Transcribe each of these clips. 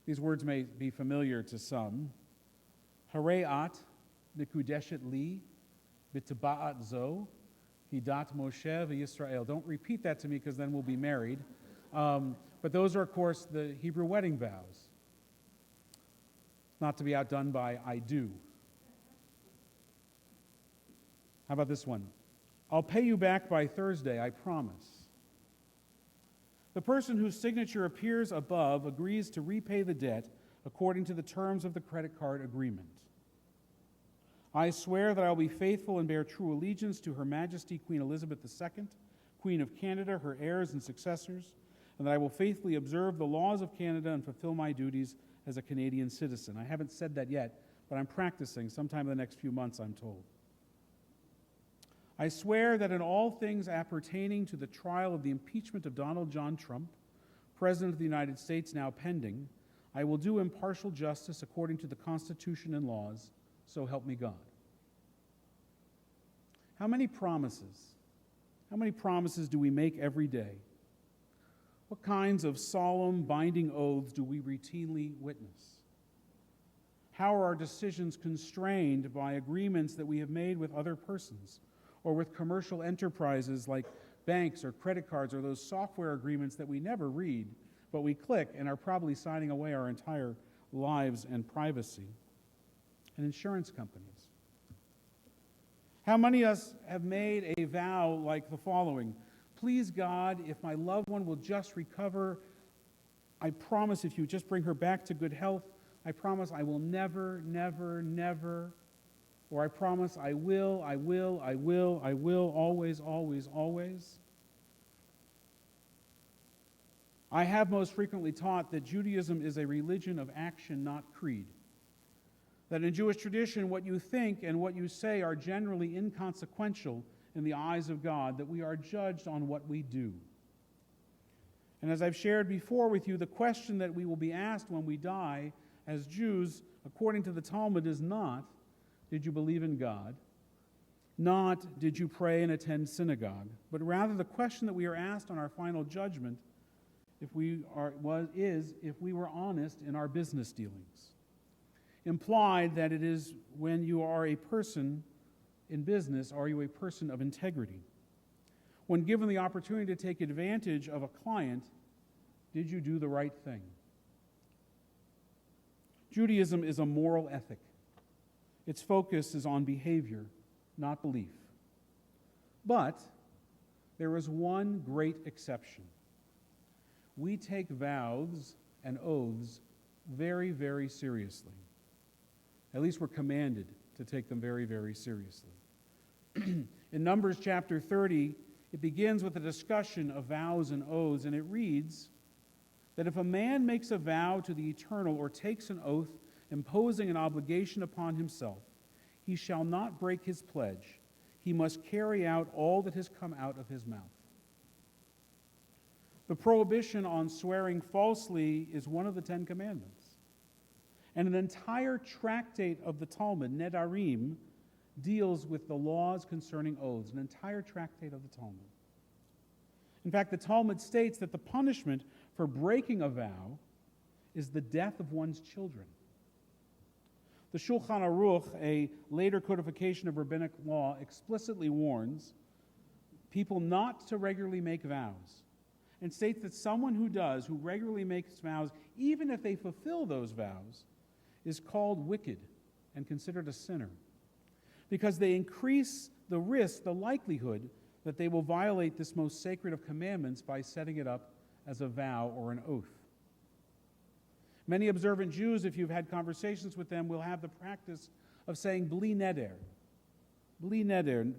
These words may be familiar to some. Harei at mikudeshet li b'taba'at zo hidat Moshe v'Yisrael. Don't repeat that to me because then we'll be married. But those are, of course, the Hebrew wedding vows. Not to be outdone by I do. How about this one? I'll pay you back by Thursday, I promise. The person whose signature appears above agrees to repay the debt according to the terms of the credit card agreement. I swear that I will be faithful and bear true allegiance to Her Majesty Queen Elizabeth II, Queen of Canada, her heirs and successors, and that I will faithfully observe the laws of Canada and fulfill my duties as a Canadian citizen. I haven't said that yet, but I'm practicing sometime in the next few months, I'm told. I swear that in all things appertaining to the trial of the impeachment of Donald John Trump, President of the United States now pending, I will do impartial justice according to the Constitution and laws, so help me God. How many promises do we make every day? What kinds of solemn, binding oaths do we routinely witness? How are our decisions constrained by agreements that we have made with other persons or with commercial enterprises like banks or credit cards or those software agreements that we never read, but we click and are probably signing away our entire lives and privacy? And insurance companies. How many of us have made a vow like the following? Please, God, if my loved one will just recover, I promise if you just bring her back to good health, I promise I will never, or I promise I will, always, always, always. I have most frequently taught that Judaism is a religion of action, not creed. That in Jewish tradition, what you think and what you say are generally inconsequential in the eyes of God, that we are judged on what we do. And as I've shared before with you, the question that we will be asked when we die as Jews, according to the Talmud, is not, did you believe in God? Not, did you pray and attend synagogue? But rather the question that we are asked on our final judgment if we were honest in our business dealings. Implied that it is when you are a person in business, are you a person of integrity? When given the opportunity to take advantage of a client, did you do the right thing? Judaism is a moral ethic. Its focus is on behavior, not belief. But there is one great exception. We take vows and oaths very, very seriously. At least we're commanded to take them very, very seriously. In Numbers chapter 30, it begins with a discussion of vows and oaths, and it reads that if a man makes a vow to the Eternal or takes an oath imposing an obligation upon himself, he shall not break his pledge. He must carry out all that has come out of his mouth. The prohibition on swearing falsely is one of the 10 Commandments. And an entire tractate of the Talmud, Nedarim, deals with the laws concerning oaths, an entire tractate of the Talmud. In fact, the Talmud states that the punishment for breaking a vow is the death of one's children. The Shulchan Aruch, a later codification of rabbinic law, explicitly warns people not to regularly make vows, and states that someone who regularly makes vows, even if they fulfill those vows, is called wicked and considered a sinner, because they increase the risk, the likelihood, that they will violate this most sacred of commandments by setting it up as a vow or an oath. Many observant Jews, if you've had conversations with them, will have the practice of saying bli neder,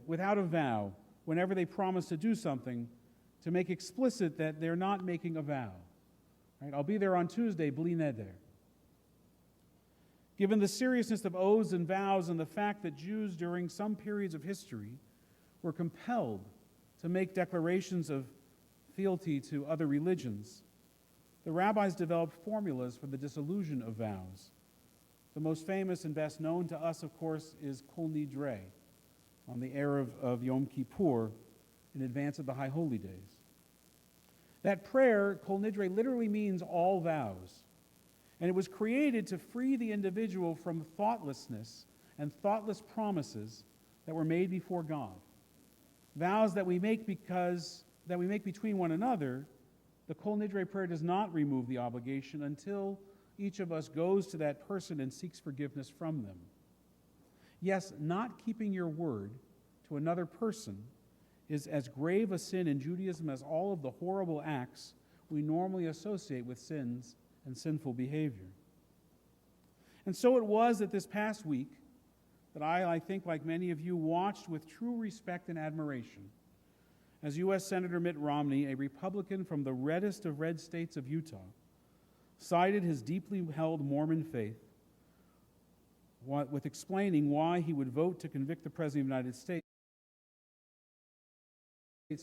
without a vow, whenever they promise to do something, to make explicit that they're not making a vow. Right? I'll be there on Tuesday, bli neder. Given the seriousness of oaths and vows and the fact that Jews during some periods of history were compelled to make declarations of fealty to other religions, the rabbis developed formulas for the dissolution of vows. The most famous and best known to us, of course, is Kol Nidre, on the Erev of Yom Kippur, in advance of the High Holy Days. That prayer, Kol Nidre, literally means all vows. And it was created to free the individual from thoughtlessness and thoughtless promises that were made before God. Vows that we make between one another. The Kol Nidre prayer does not remove the obligation until each of us goes to that person and seeks forgiveness from them. Yes, not keeping your word to another person is as grave a sin in Judaism as all of the horrible acts we normally associate with sins and sinful behavior. And so it was that this past week that I think like many of you, watched with true respect and admiration as U.S. Senator Mitt Romney, a Republican from the reddest of red states of Utah, cited his deeply held Mormon faith with explaining why he would vote to convict the President of the United States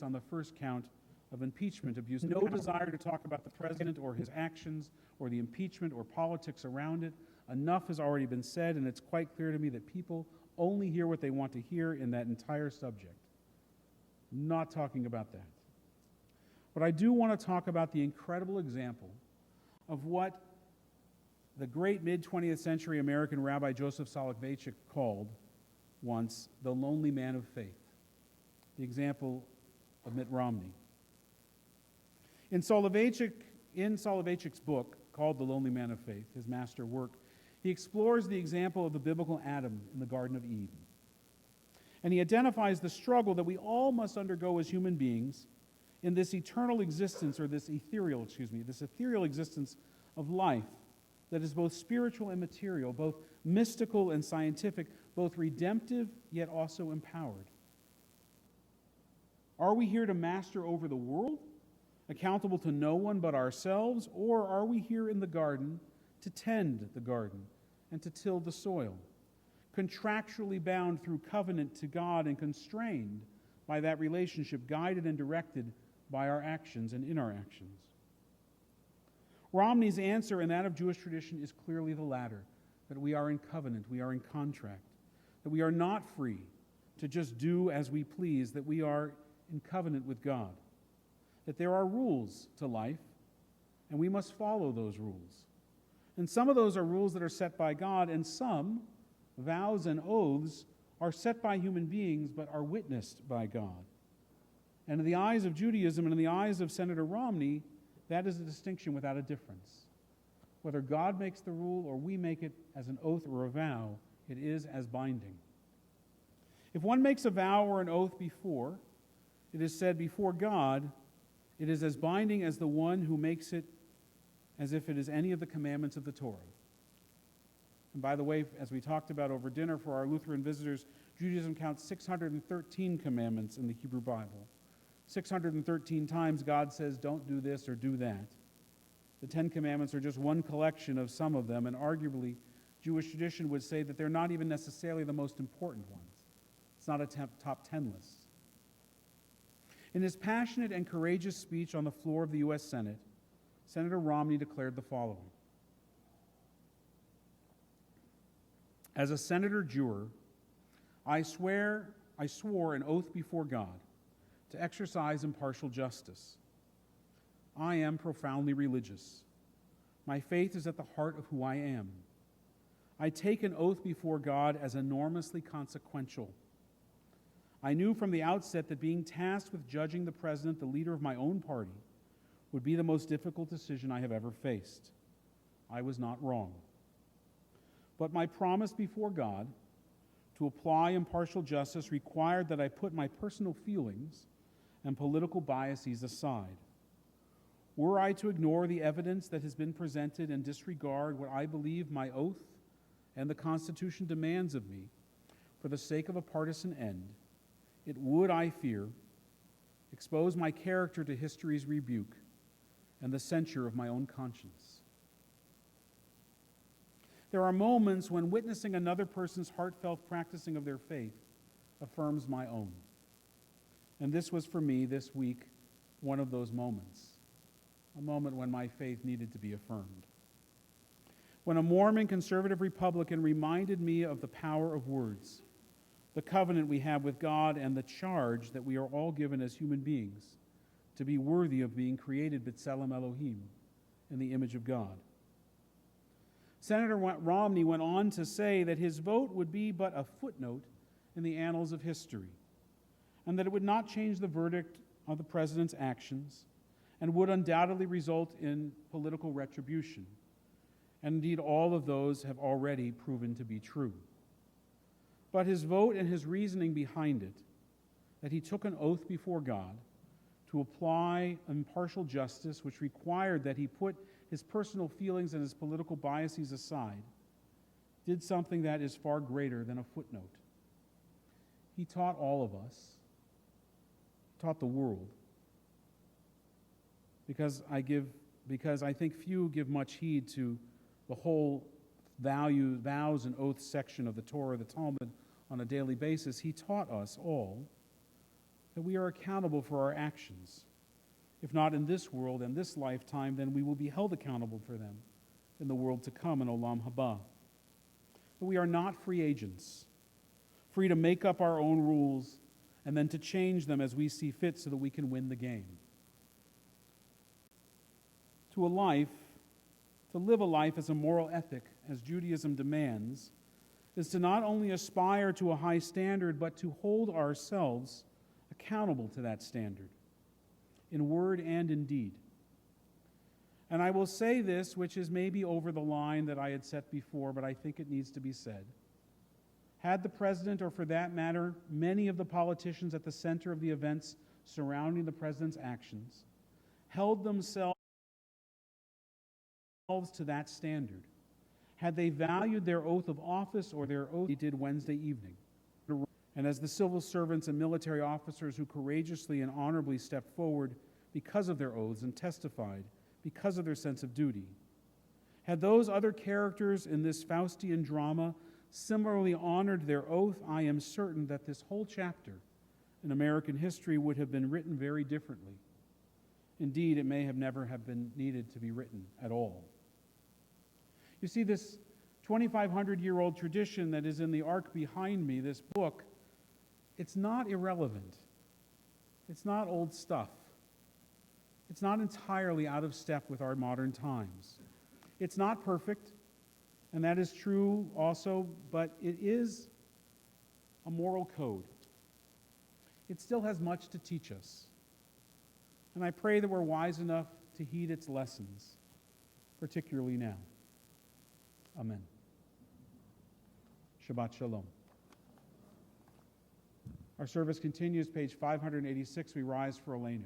on the first count of impeachment abuse. No desire to talk about the President or his actions or the impeachment or politics around it. Enough has already been said, and it's quite clear to me that people only hear what they want to hear in that entire subject. Not talking about that. But I do want to talk about the incredible example of what the great mid-20th century American Rabbi Joseph Soloveitchik called once the lonely man of faith, the example of Mitt Romney. In Soloveitchik's book, called The Lonely Man of Faith, his master work, he explores the example of the biblical Adam in the Garden of Eden. And he identifies the struggle that we all must undergo as human beings in this eternal existence, or this ethereal existence of life that is both spiritual and material, both mystical and scientific, both redemptive yet also empowered. Are we here to master over the world, accountable to no one but ourselves, or are we here in the garden to tend the garden and to till the soil, contractually bound through covenant to God and constrained by that relationship, guided and directed by our actions and in our actions? Romney's answer and that of Jewish tradition is clearly the latter, that we are in covenant, we are in contract, that we are not free to just do as we please, that we are in covenant with God, that there are rules to life, and we must follow those rules. And some of those are rules that are set by God, and some, vows and oaths, are set by human beings but are witnessed by God. And in the eyes of Judaism and in the eyes of Senator Romney, that is a distinction without a difference. Whether God makes the rule or we make it as an oath or a vow, it is as binding. If one makes a vow or an oath before, it is said before God, it is as binding as the one who makes it as if it is any of the commandments of the Torah. And by the way, as we talked about over dinner for our Lutheran visitors, Judaism counts 613 commandments in the Hebrew Bible. 613 times God says, don't do this or do that. The Ten Commandments are just one collection of some of them, and arguably, Jewish tradition would say that they're not even necessarily the most important ones. It's not a top 10 list. In his passionate and courageous speech on the floor of the U.S. Senate, Senator Romney declared the following: "As a senator juror, I swore an oath before God to exercise impartial justice. I am profoundly religious. My faith is at the heart of who I am. I take an oath before God as enormously consequential. I knew from the outset that being tasked with judging the president, the leader of my own party, would be the most difficult decision I have ever faced. I was not wrong. But my promise before God to apply impartial justice required that I put my personal feelings and political biases aside. Were I to ignore the evidence that has been presented and disregard what I believe my oath and the Constitution demands of me for the sake of a partisan end, it would, I fear, expose my character to history's rebuke and the censure of my own conscience. There are moments when witnessing another person's heartfelt practicing of their faith affirms my own. And this was for me this week one of those moments, a moment when my faith needed to be affirmed. When a Mormon conservative Republican reminded me of the power of words, the covenant we have with God, and the charge that we are all given as human beings to be worthy of being created B'Tselem Elohim, in the image of God. Senator Romney went on to say that his vote would be but a footnote in the annals of history, and that it would not change the verdict of the president's actions, and would undoubtedly result in political retribution. And indeed, all of those have already proven to be true. But his vote and his reasoning behind it, that he took an oath before God to apply impartial justice, which required that he put his personal feelings and his political biases aside, did something that is far greater than a footnote. He taught all of us, taught the world, because I think few give much heed to the whole vows and oaths section of the Torah, the Talmud, on a daily basis. He taught us all that we are accountable for our actions. If not in this world and this lifetime, then we will be held accountable for them in the world to come in Olam Haba. But we are not free agents, free to make up our own rules and then to change them as we see fit so that we can win the game. To live a life as a moral ethic, as Judaism demands, is to not only aspire to a high standard, but to hold ourselves accountable to that standard, in word and in deed. And I will say this, which is maybe over the line that I had set before, but I think it needs to be said. Had the president, or for that matter, many of the politicians at the center of the events surrounding the president's actions, held themselves to that standard, had they valued their oath of office or their oath they did Wednesday evening, and as the civil servants and military officers who courageously and honorably stepped forward because of their oaths and testified because of their sense of duty, had those other characters in this Faustian drama similarly honored their oath, I am certain that this whole chapter in American history would have been written very differently. Indeed, it may have never have been needed to be written at all. You see, this 2,500-year-old tradition that is in the ark behind me, this book, it's not irrelevant. It's not old stuff. It's not entirely out of step with our modern times. It's not perfect, and that is true also, but it is a moral code. It still has much to teach us. And I pray that we're wise enough to heed its lessons, particularly now. Amen. Shabbat Shalom. Our service continues, page 586. We rise for Aleinu.